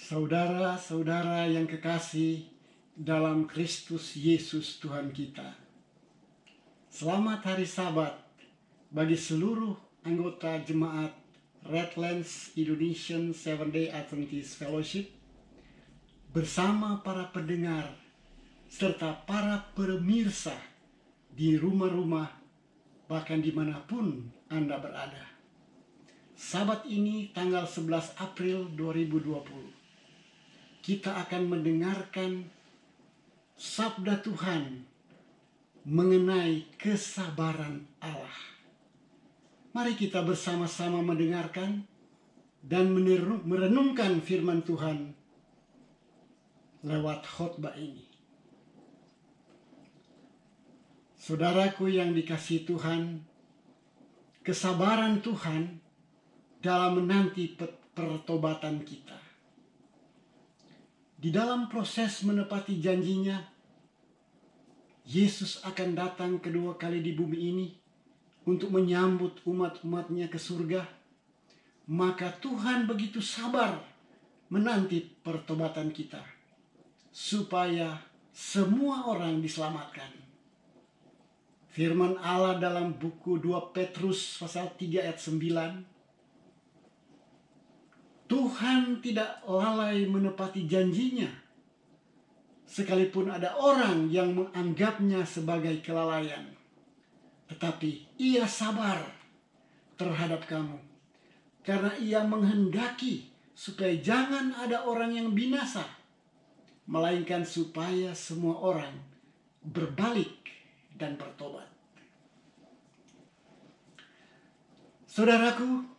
Saudara-saudara yang kekasih dalam Kristus Yesus Tuhan kita. Selamat hari Sabat bagi seluruh anggota jemaat Redlands Indonesian Seventh-day Adventist Fellowship bersama para pendengar serta para pemirsa di rumah-rumah bahkan dimanapun Anda berada. Sabat ini tanggal 11 April 2020. Kita akan mendengarkan sabda Tuhan mengenai kesabaran Allah. Mari kita bersama-sama mendengarkan dan merenungkan firman Tuhan lewat khotbah ini. Saudaraku yang dikasihi Tuhan, kesabaran Tuhan dalam menanti pertobatan kita. Di dalam proses menepati janjinya, Yesus akan datang kedua kali di bumi ini untuk menyambut umat-umatnya ke surga. Maka Tuhan begitu sabar menanti pertobatan kita, supaya semua orang diselamatkan. Firman Allah dalam buku 2 Petrus pasal 3 ayat 9, Tuhan tidak lalai menepati janjinya, sekalipun ada orang yang menganggapnya sebagai kelalaian. Tetapi ia sabar terhadap kamu, karena ia menghendaki supaya jangan ada orang yang binasa, melainkan supaya semua orang berbalik dan bertobat. Saudaraku,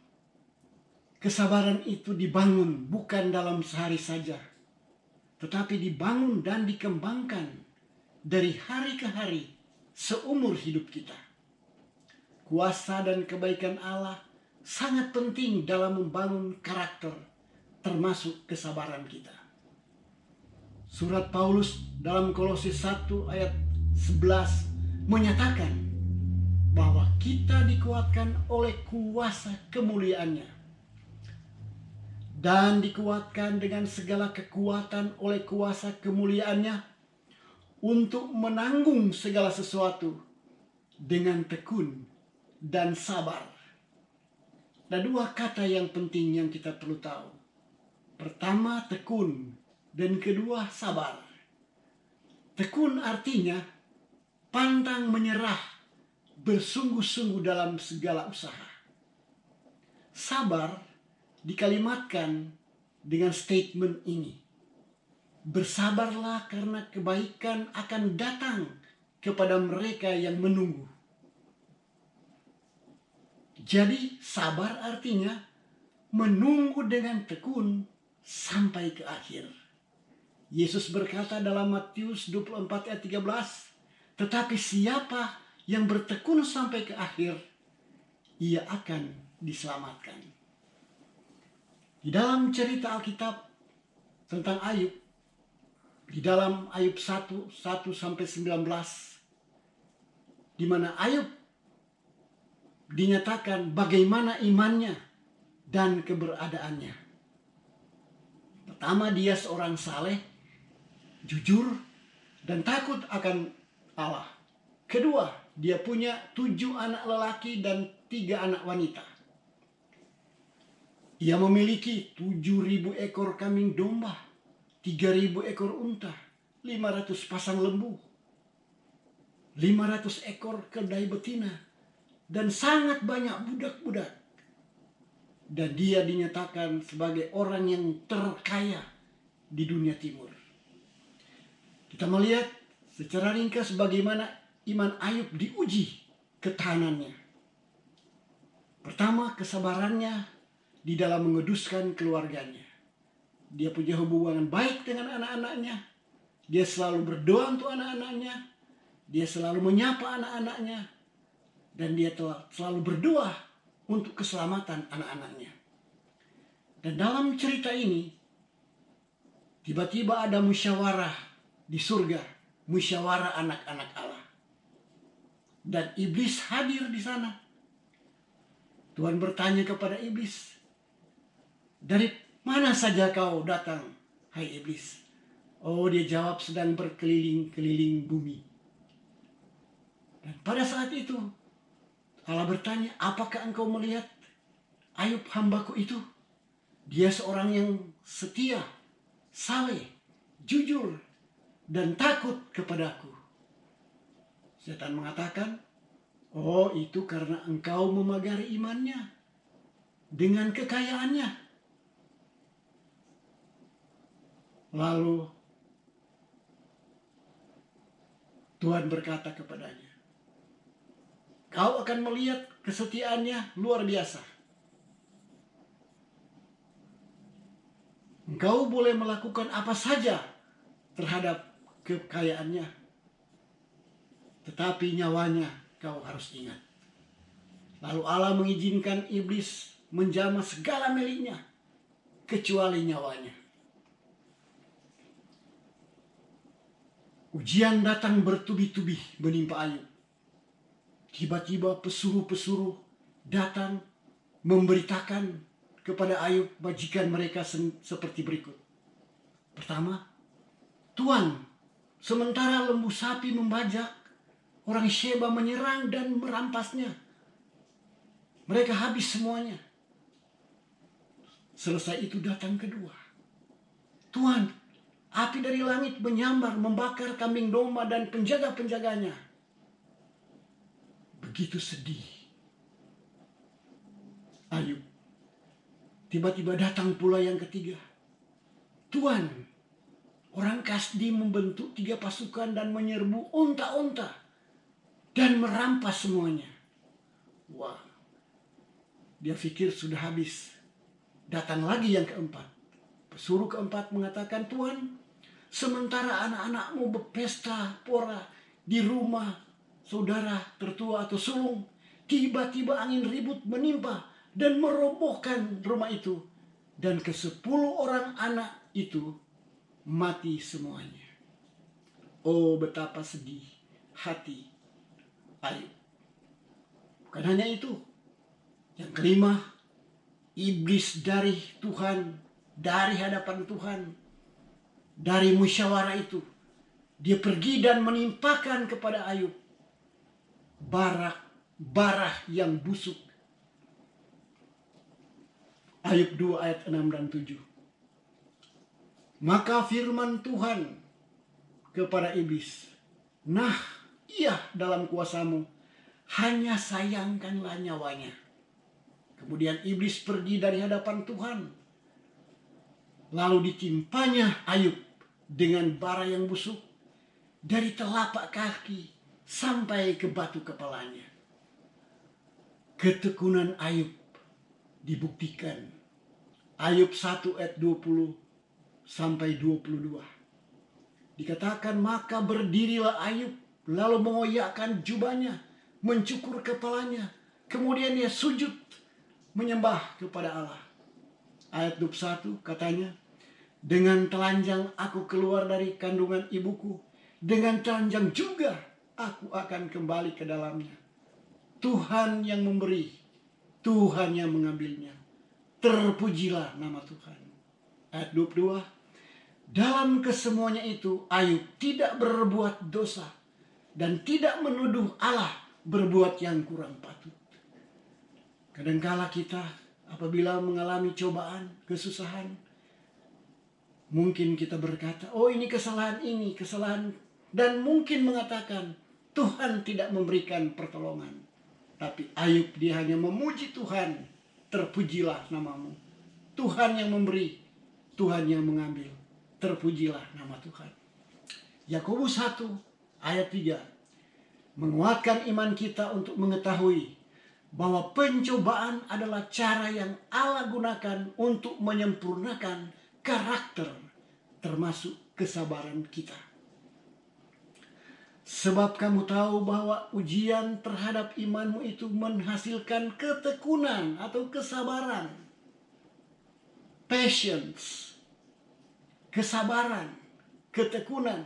kesabaran itu dibangun bukan dalam sehari saja, tetapi dibangun dan dikembangkan dari hari ke hari seumur hidup kita. Kuasa dan kebaikan Allah sangat penting dalam membangun karakter, termasuk kesabaran kita. Surat Paulus dalam Kolose 1 ayat 11 menyatakan bahwa kita dikuatkan oleh kuasa kemuliaannya, dan dikuatkan dengan segala kekuatan oleh kuasa kemuliaannya untuk menanggung segala sesuatu dengan tekun dan sabar. Ada dua kata yang penting yang kita perlu tahu. Pertama, tekun, dan kedua, sabar. Tekun artinya pantang menyerah, bersungguh-sungguh dalam segala usaha. Sabar dikalimatkan dengan statement ini: bersabarlah karena kebaikan akan datang kepada mereka yang menunggu. Jadi sabar artinya menunggu dengan tekun sampai ke akhir. Yesus berkata dalam Matius 24 ayat 13, tetapi siapa yang bertekun sampai ke akhir, ia akan diselamatkan. Di dalam cerita Alkitab tentang Ayub, di dalam Ayub 1 sampai 19, di mana Ayub dinyatakan bagaimana imannya dan keberadaannya. Pertama, dia seorang saleh, jujur, dan takut akan Allah. Kedua, dia punya 7 anak lelaki dan 3 anak wanita. Ia memiliki 7.000 ekor kambing domba, 3.000 ekor unta, 500 pasang lembu, 500 ekor keledai betina, dan sangat banyak budak-budak. Dan dia dinyatakan sebagai orang yang terkaya di dunia timur. Kita melihat secara ringkas bagaimana iman Ayub diuji ketahanannya. Pertama, kesabarannya di dalam menguduskan keluarganya. Dia punya hubungan baik dengan anak-anaknya. Dia selalu berdoa untuk anak-anaknya. Dia selalu menyapa anak-anaknya. Dan dia selalu berdoa untuk keselamatan anak-anaknya. Dan dalam cerita ini, tiba-tiba ada musyawarah di surga. Musyawarah anak-anak Allah. Dan iblis hadir di sana. Tuhan bertanya kepada iblis, dari mana saja kau datang? hai iblis? Oh, dia jawab, sedang berkeliling-keliling bumi. Dan pada saat itu Allah bertanya, apakah engkau melihat Ayub hambaku itu? Dia seorang yang setia, saleh, jujur, dan takut kepadaku. Setan mengatakan, oh, itu karena engkau memagari imannya dengan kekayaannya. Lalu Tuhan berkata kepadanya, kau akan melihat kesetiaannya luar biasa. Engkau boleh melakukan apa saja terhadap kekayaannya, tetapi nyawanya kau harus ingat. Lalu Allah mengizinkan iblis menjamah segala miliknya, kecuali nyawanya. Ujian datang bertubi-tubi menimpa Ayub. Tiba-tiba pesuruh-pesuruh datang memberitakan kepada Ayub majikan mereka seperti berikut. Pertama, Tuan, sementara lembu sapi membajak, orang Sheba menyerang dan merampasnya. Mereka habis semuanya. Selesai itu datang kedua. Tuan, api dari langit menyambar, membakar kambing domba dan penjaga-penjaganya. Begitu sedih Ayub. Tiba-tiba datang pula yang ketiga. Tuan, orang Kasdi membentuk 3 pasukan dan menyerbu unta-unta dan merampas semuanya. Wah, dia pikir sudah habis. Datang lagi yang keempat. Pesuruh keempat mengatakan, Tuan, sementara anak-anakmu berpesta pora di rumah saudara tertua atau sulung, tiba-tiba angin ribut menimpa dan merobohkan rumah itu. Dan ke-10 orang anak itu mati semuanya. Oh, betapa sedih hati Ayub. Bukan hanya itu. Yang kelima, iblis dari Tuhan, dari hadapan Tuhan, dari musyawarah itu, dia pergi dan menimpakan kepada Ayub barah yang busuk. Ayub 2 ayat 6 dan 7. Maka firman Tuhan kepada iblis, nah, iya dalam kuasamu, hanya sayangkanlah nyawanya. Kemudian iblis pergi dari hadapan Tuhan. Lalu ditimpanya Ayub dengan bara yang busuk dari telapak kaki sampai ke batu kepalanya. Ketekunan Ayub dibuktikan. Ayub 1 ayat 20 sampai 22. Dikatakan, maka berdirilah Ayub lalu mengoyakkan jubahnya, mencukur kepalanya, kemudian dia sujud menyembah kepada Allah. Ayat 21 katanya, dengan telanjang aku keluar dari kandungan ibuku, dengan telanjang juga aku akan kembali ke dalamnya. Tuhan yang memberi, Tuhan yang mengambilnya. Terpujilah nama Tuhan. Ayat 22, dalam kesemuanya itu Ayub tidak berbuat dosa dan tidak menuduh Allah berbuat yang kurang patut. Kadangkala kita apabila mengalami cobaan, kesusahan, mungkin kita berkata, oh ini, kesalahan, dan mungkin mengatakan Tuhan tidak memberikan pertolongan. Tapi Ayub dia hanya memuji Tuhan, terpujilah namamu. Tuhan yang memberi, Tuhan yang mengambil, terpujilah nama Tuhan. Yakobus 1 ayat 3 menguatkan iman kita untuk mengetahui bahwa pencobaan adalah cara yang Allah gunakan untuk menyempurnakan karakter, termasuk kesabaran kita. Sebab kamu tahu bahwa ujian terhadap imanmu itu menghasilkan ketekunan atau kesabaran. Patience, kesabaran, ketekunan.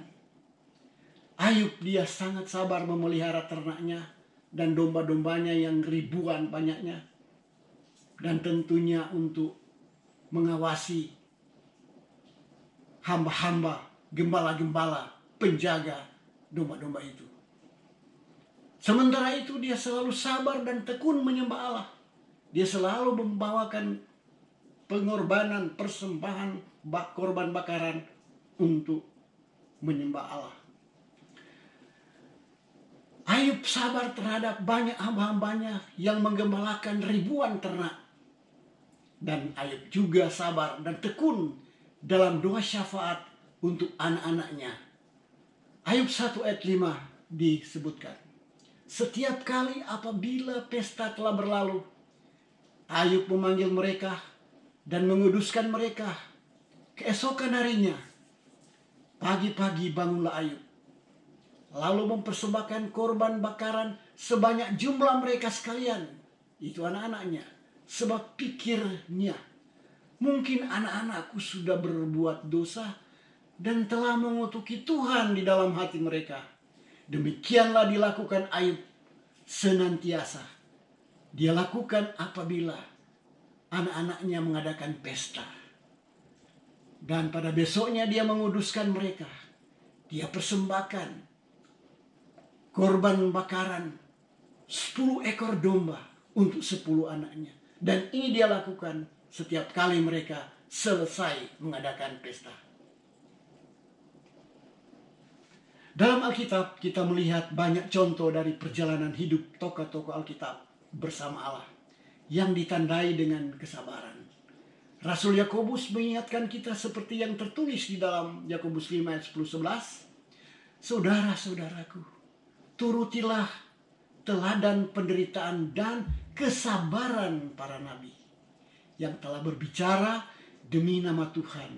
Ayub dia sangat sabar memelihara ternaknya dan domba-dombanya yang ribuan banyaknya. Dan tentunya untuk mengawasi hamba-hamba, gembala-gembala, penjaga domba-domba itu. Sementara itu dia selalu sabar dan tekun menyembah Allah. Dia selalu membawakan pengorbanan, persembahan, korban bakaran untuk menyembah Allah. Ayub sabar terhadap banyak hamba-hambanya yang menggembalakan ribuan ternak. Dan Ayub juga sabar dan tekun dalam doa syafaat untuk anak-anaknya. Ayub 1 ayat 5 disebutkan, setiap kali apabila pesta telah berlalu, Ayub memanggil mereka dan menguduskan mereka. Keesokan harinya, pagi-pagi bangunlah Ayub, lalu mempersembahkan korban bakaran sebanyak jumlah mereka sekalian. Itu anak-anaknya. Sebab pikirnya, mungkin anak-anakku sudah berbuat dosa dan telah mengutuki Tuhan di dalam hati mereka. Demikianlah dilakukan Ayub senantiasa. Dia lakukan apabila anak-anaknya mengadakan pesta. Dan pada besoknya dia menguduskan mereka. Dia persembahkan korban bakaran 10 ekor domba untuk 10 anaknya. Dan ini dia lakukan setiap kali mereka selesai mengadakan pesta. Dalam Alkitab kita melihat banyak contoh dari perjalanan hidup tokoh-tokoh Alkitab bersama Allah yang ditandai dengan kesabaran. Rasul Yakobus mengingatkan kita seperti yang tertulis di dalam Yakobus 5 ayat 10-11. Saudara-saudaraku, turutilah teladan penderitaan dan kesabaran para nabi yang telah berbicara demi nama Tuhan.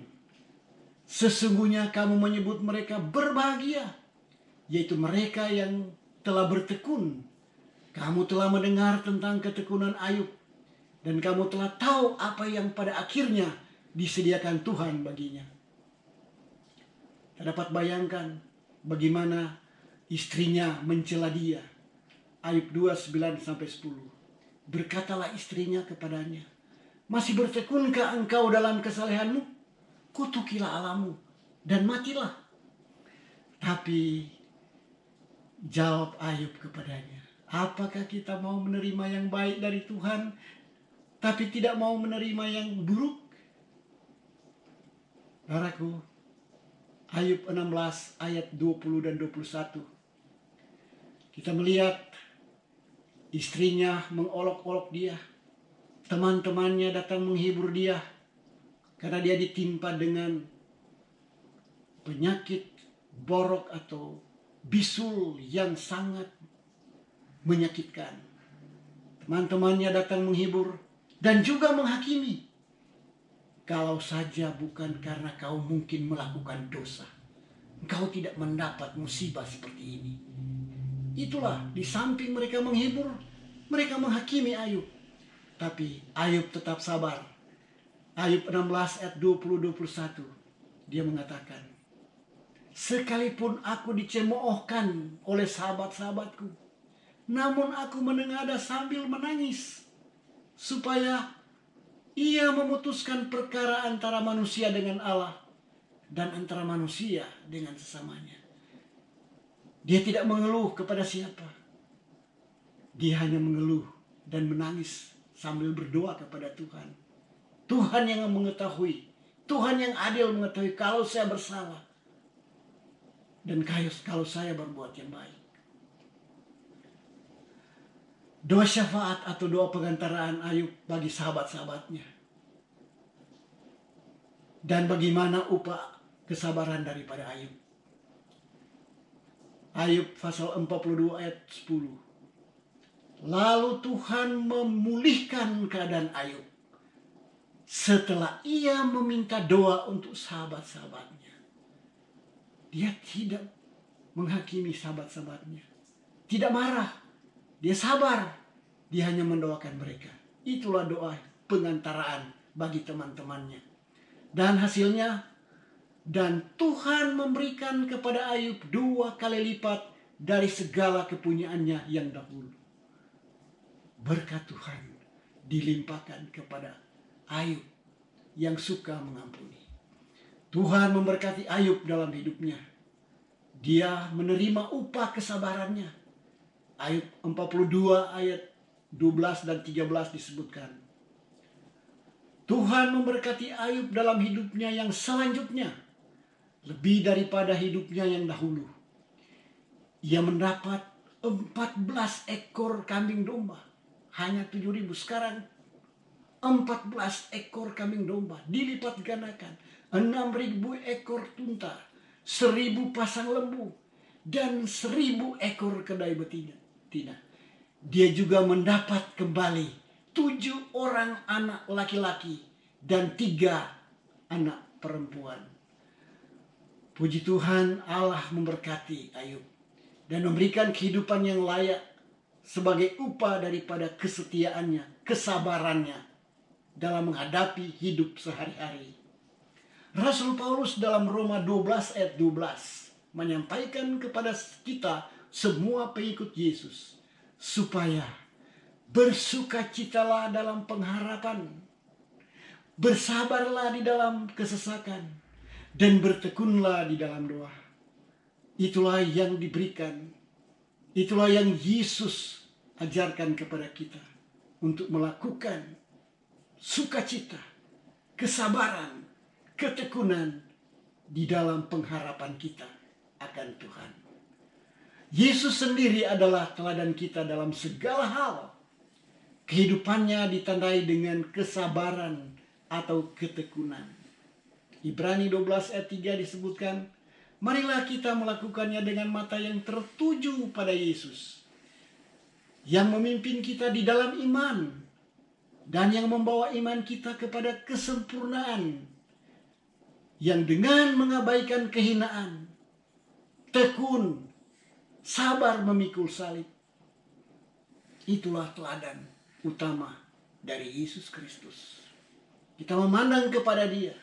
Sesungguhnya kamu menyebut mereka berbahagia, yaitu mereka yang telah bertekun. Kamu telah mendengar tentang ketekunan Ayub, dan kamu telah tahu apa yang pada akhirnya disediakan Tuhan baginya. Kita dapat bayangkan bagaimana istrinya mencela dia. Ayub 2:9-10. Berkatalah istrinya kepadanya, masih bertekunkah engkau dalam kesalehanmu? Kutukilah Allahmu dan matilah. Tapi jawab Ayub kepadanya, apakah kita mau menerima yang baik dari Tuhan, tapi tidak mau menerima yang buruk? Saudaraku, Ayub 16 ayat 20 dan 21. Kita melihat istrinya mengolok-olok dia. Teman-temannya datang menghibur dia karena dia ditimpa dengan penyakit borok atau bisul yang sangat menyakitkan. Teman-temannya datang menghibur dan juga menghakimi. Kalau saja bukan karena kau mungkin melakukan dosa, engkau tidak mendapat musibah seperti ini. Itulah, di samping mereka menghibur, mereka menghakimi Ayub. Tapi Ayub tetap sabar. Ayub 16 ayat 20-21. Dia mengatakan, sekalipun aku dicemoohkan oleh sahabat-sahabatku, namun aku menengadah sambil menangis, supaya ia memutuskan perkara antara manusia dengan Allah dan antara manusia dengan sesamanya. Dia tidak mengeluh kepada siapa. Dia hanya mengeluh dan menangis sambil berdoa kepada Tuhan. Tuhan yang mengetahui, Tuhan yang adil mengetahui kalau saya bersalah dan kalau saya berbuat yang baik. Doa syafaat atau doa pengantaraan Ayub bagi sahabat-sahabatnya. Dan bagaimana upah kesabaran daripada Ayub. Ayub pasal 42 ayat 10. Lalu Tuhan memulihkan keadaan Ayub setelah ia meminta doa untuk sahabat-sahabatnya. Dia tidak menghakimi sahabat-sahabatnya. Tidak marah. Dia sabar. Dia hanya mendoakan mereka. Itulah doa pengantaraan bagi teman-temannya. Dan hasilnya, dan Tuhan memberikan kepada Ayub 2 kali lipat dari segala kepunyaannya yang dahulu. Berkat Tuhan dilimpahkan kepada Ayub yang suka mengampuni. Tuhan memberkati Ayub dalam hidupnya. Dia menerima upah kesabarannya. Ayub 42 ayat 12 dan 13 disebutkan. Tuhan memberkati Ayub dalam hidupnya yang selanjutnya, lebih daripada hidupnya yang dahulu. Ia mendapat 14 ekor kambing domba. Hanya 7.000. Sekarang 14 ekor kambing domba dilipat gandakan. 6.000 ekor tunta. 1.000 pasang lembu. Dan 1.000 ekor kedai betina. Dia juga mendapat kembali 7 orang anak laki-laki dan 3 anak perempuan. Puji Tuhan, Allah memberkati Ayub dan memberikan kehidupan yang layak sebagai upah daripada kesetiaannya, kesabarannya dalam menghadapi hidup sehari-hari. Rasul Paulus dalam Roma 12 ayat 12 menyampaikan kepada kita semua pengikut Yesus supaya bersukacitalah dalam pengharapan, bersabarlah di dalam kesesakan, dan bertekunlah di dalam doa. Itulah yang diberikan, itulah yang Yesus ajarkan kepada kita untuk melakukan sukacita, kesabaran, ketekunan di dalam pengharapan kita akan Tuhan. Yesus sendiri adalah teladan kita dalam segala hal. Kehidupannya ditandai dengan kesabaran atau ketekunan. Ibrani 12 ayat 3 disebutkan, marilah kita melakukannya dengan mata yang tertuju pada Yesus, yang memimpin kita di dalam iman, dan yang membawa iman kita kepada kesempurnaan, yang dengan mengabaikan kehinaan, tekun, sabar memikul salib. Itulah teladan utama dari Yesus Kristus. Kita memandang kepada Dia,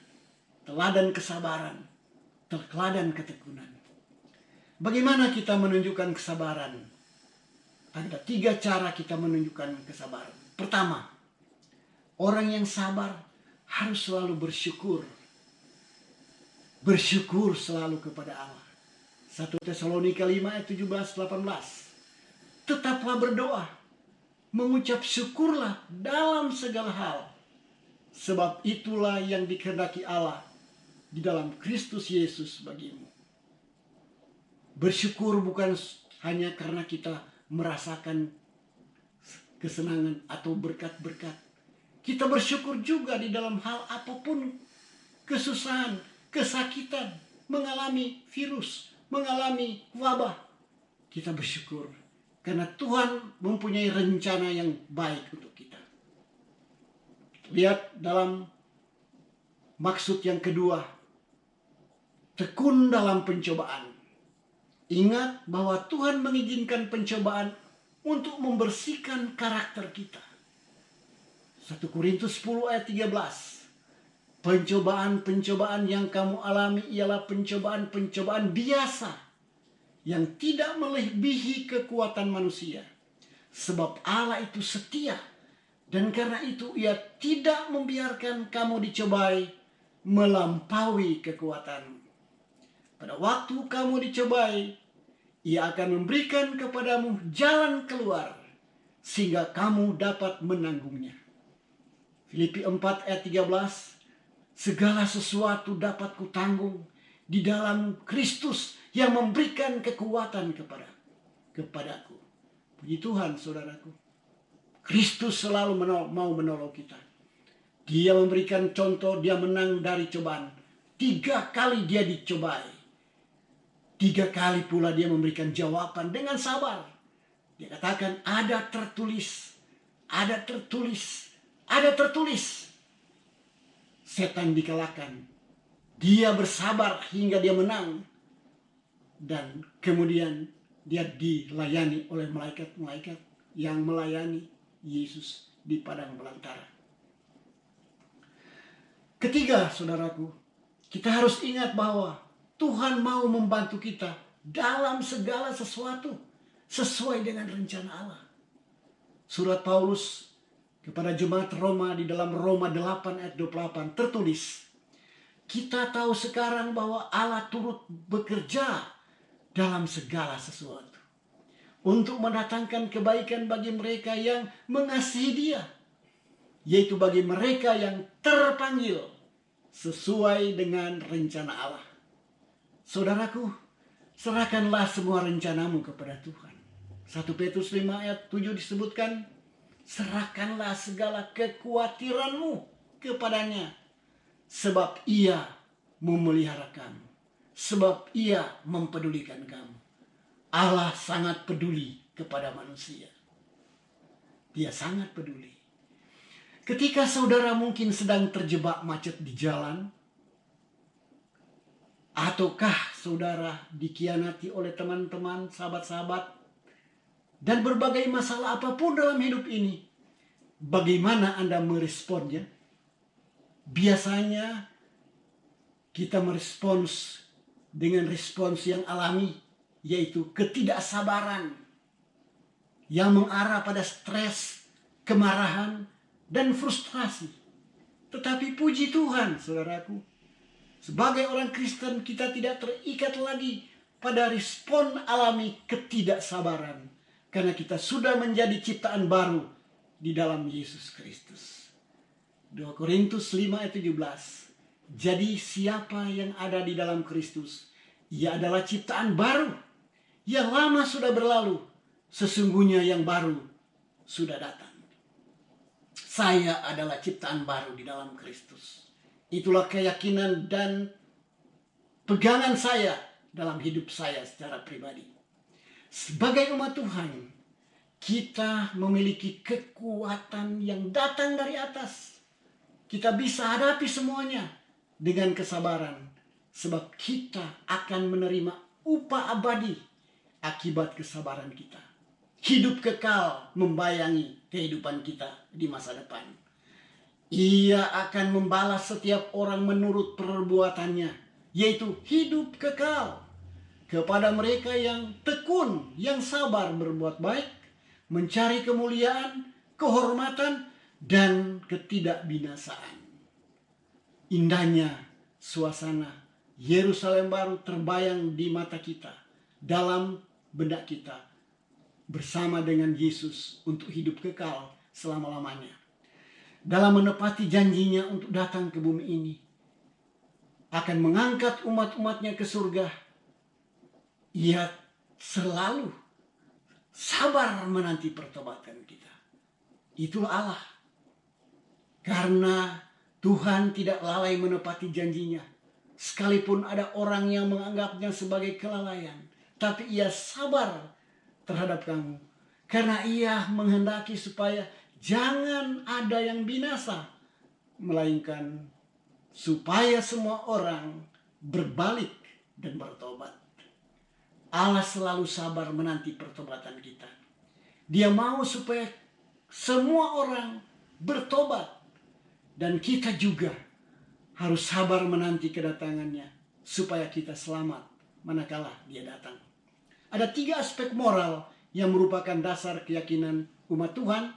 teladan kesabaran, teladan ketekunan. Bagaimana kita menunjukkan kesabaran? Ada 3 cara kita menunjukkan kesabaran. Pertama, orang yang sabar harus selalu bersyukur. Bersyukur selalu kepada Allah. 1 Tesalonika 5 ayat 17-18. Tetaplah berdoa, mengucap syukurlah dalam segala hal, sebab itulah yang dikehendaki Allah di dalam Kristus Yesus bagimu. Bersyukur bukan hanya karena kita merasakan kesenangan atau berkat-berkat. Kita bersyukur juga di dalam hal apapun, kesusahan, kesakitan, mengalami virus, mengalami wabah. Kita bersyukur karena Tuhan mempunyai rencana yang baik untuk kita. Lihat dalam maksud yang kedua, tekun dalam pencobaan. Ingat bahwa Tuhan mengizinkan pencobaan untuk membersihkan karakter kita. 1 Korintus 10 ayat 13. Pencobaan-pencobaan yang kamu alami ialah pencobaan-pencobaan biasa yang tidak melebihi kekuatan manusia. Sebab Allah itu setia, dan karena itu Ia tidak membiarkan kamu dicobai melampaui kekuatanmu. Pada waktu kamu dicobai, Ia akan memberikan kepadamu jalan keluar sehingga kamu dapat menanggungnya. Filipi 4 ayat 13. Segala sesuatu dapat kutanggung di dalam Kristus yang memberikan kekuatan kepadaku. Puji Tuhan, saudaraku. Kristus selalu mau menolong kita. Dia memberikan contoh, dia menang dari cobaan. 3 kali dia dicobai. 3 kali pula dia memberikan jawaban dengan sabar. Dia katakan, ada tertulis, ada tertulis, ada tertulis. Setan dikalahkan. Dia bersabar hingga dia menang. Dan kemudian dia dilayani oleh malaikat-malaikat yang melayani Yesus di padang belantara. Ketiga, saudaraku, kita harus ingat bahwa Tuhan mau membantu kita dalam segala sesuatu sesuai dengan rencana Allah. Surat Paulus kepada jemaat Roma di dalam Roma 8 ayat 28 tertulis, kita tahu sekarang bahwa Allah turut bekerja dalam segala sesuatu untuk mendatangkan kebaikan bagi mereka yang mengasihi Dia, yaitu bagi mereka yang terpanggil sesuai dengan rencana Allah. Saudaraku, serahkanlah semua rencanamu kepada Tuhan. 1 Petrus 5 ayat 7 disebutkan, serahkanlah segala kekhawatiranmu kepadanya, sebab Ia memelihara kamu, sebab Ia mempedulikan kamu. Allah sangat peduli kepada manusia. Dia sangat peduli. Ketika saudara mungkin sedang terjebak macet di jalan, ataukah saudara dikhianati oleh teman-teman, sahabat-sahabat, dan berbagai masalah apapun dalam hidup ini, bagaimana Anda meresponnya? Biasanya kita merespons dengan respons yang alami, yaitu ketidaksabaran yang mengarah pada stres, kemarahan, dan frustrasi. Tetapi puji Tuhan, saudaraku, sebagai orang Kristen kita tidak terikat lagi pada respon alami ketidaksabaran, karena kita sudah menjadi ciptaan baru di dalam Yesus Kristus. 2 Korintus 5 ayat 17. Jadi siapa yang ada di dalam Kristus, ia adalah ciptaan baru. Yang lama sudah berlalu, sesungguhnya yang baru sudah datang. Saya adalah ciptaan baru di dalam Kristus. Itulah keyakinan dan pegangan saya dalam hidup saya secara pribadi. Sebagai umat Tuhan, kita memiliki kekuatan yang datang dari atas. Kita bisa hadapi semuanya dengan kesabaran, sebab kita akan menerima upah abadi akibat kesabaran kita. Hidup kekal membayangi kehidupan kita di masa depan. Ia akan membalas setiap orang menurut perbuatannya, yaitu hidup kekal. Kepada mereka yang tekun, yang sabar berbuat baik, mencari kemuliaan, kehormatan, dan ketidakbinasaan. Indahnya suasana Yerusalem baru terbayang di mata kita, dalam benak kita, bersama dengan Yesus untuk hidup kekal selama-lamanya. Dalam menepati janjinya untuk datang ke bumi ini, akan mengangkat umat-umatnya ke surga, Ia selalu sabar menanti pertobatan kita. Itulah Allah. Karena Tuhan tidak lalai menepati janjinya, sekalipun ada orang yang menganggapnya sebagai kelalaian, tapi Ia sabar terhadap kamu. Karena Ia menghendaki supaya jangan ada yang binasa, melainkan supaya semua orang berbalik dan bertobat. Allah selalu sabar menanti pertobatan kita. Dia mau supaya semua orang bertobat. Dan kita juga harus sabar menanti kedatangannya, supaya kita selamat manakala Dia datang. Ada 3 aspek moral yang merupakan dasar keyakinan umat Tuhan,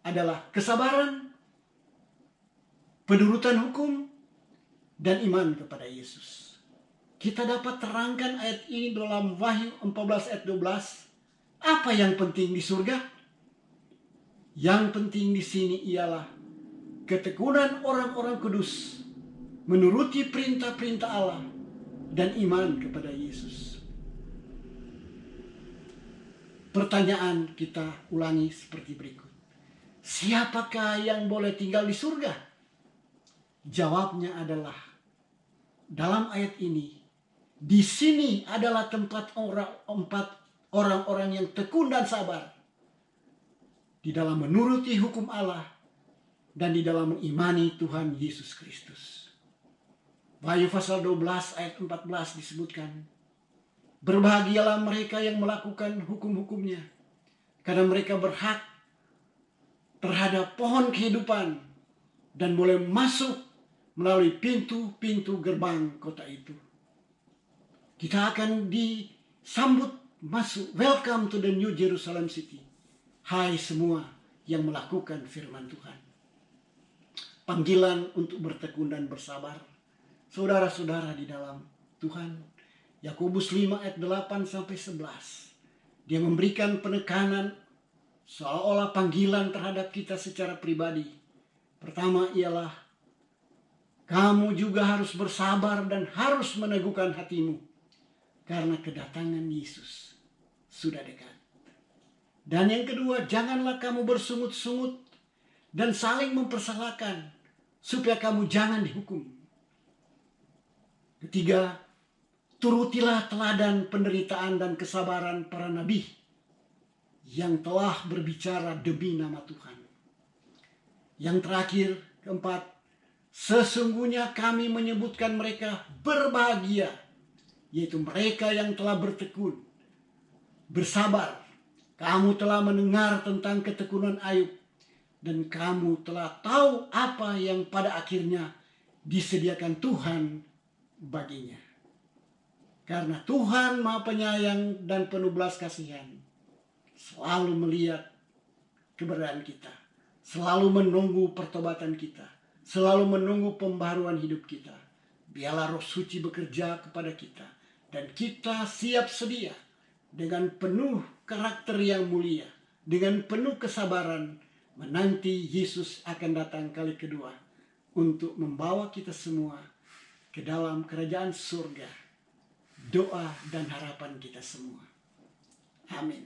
adalah kesabaran, penurutan hukum, dan iman kepada Yesus. Kita dapat terangkan ayat ini dalam Wahyu 14 ayat 12. Apa yang penting di surga? Yang penting di sini ialah ketekunan orang-orang kudus, menuruti perintah-perintah Allah, dan iman kepada Yesus. Pertanyaan kita ulangi seperti berikut. Siapakah yang boleh tinggal di surga? Jawabnya adalah, dalam ayat ini, di sini adalah tempat orang-orang yang tekun dan sabar, di dalam menuruti hukum Allah, dan di dalam mengimani Tuhan Yesus Kristus. Wahyu pasal 12 ayat 14 disebutkan, berbahagialah mereka yang melakukan hukum-hukumnya, karena mereka berhak terhadap pohon kehidupan dan boleh masuk melalui pintu-pintu gerbang kota itu. Kita akan disambut masuk, welcome to the New Jerusalem City. Hai semua yang melakukan firman Tuhan. Panggilan untuk bertekun dan bersabar Saudara-saudara di dalam Tuhan, Yakobus 5 ayat 8 sampai 11. Dia memberikan penekanan seolah-olah panggilan terhadap kita secara pribadi. Pertama ialah kamu juga harus bersabar dan harus meneguhkan hatimu karena kedatangan Yesus sudah dekat. Dan yang kedua, janganlah kamu bersungut-sungut dan saling mempersalahkan supaya kamu jangan dihukum. Ketiga, turutilah teladan penderitaan dan kesabaran para nabi yang telah berbicara demi nama Tuhan. Yang terakhir, keempat, sesungguhnya kami menyebutkan mereka berbahagia, yaitu mereka yang telah bertekun, bersabar. Kamu telah mendengar tentang ketekunan Ayub, dan kamu telah tahu apa yang pada akhirnya disediakan Tuhan baginya. Karena Tuhan Maha Penyayang dan penuh belas kasihan, selalu melihat keberadaan kita, selalu menunggu pertobatan kita, selalu menunggu pembaruan hidup kita. Biarlah Roh Suci bekerja kepada kita, dan kita siap sedia dengan penuh karakter yang mulia, dengan penuh kesabaran menanti Yesus akan datang kali kedua untuk membawa kita semua ke dalam kerajaan surga. Doa dan harapan kita semua. Amin.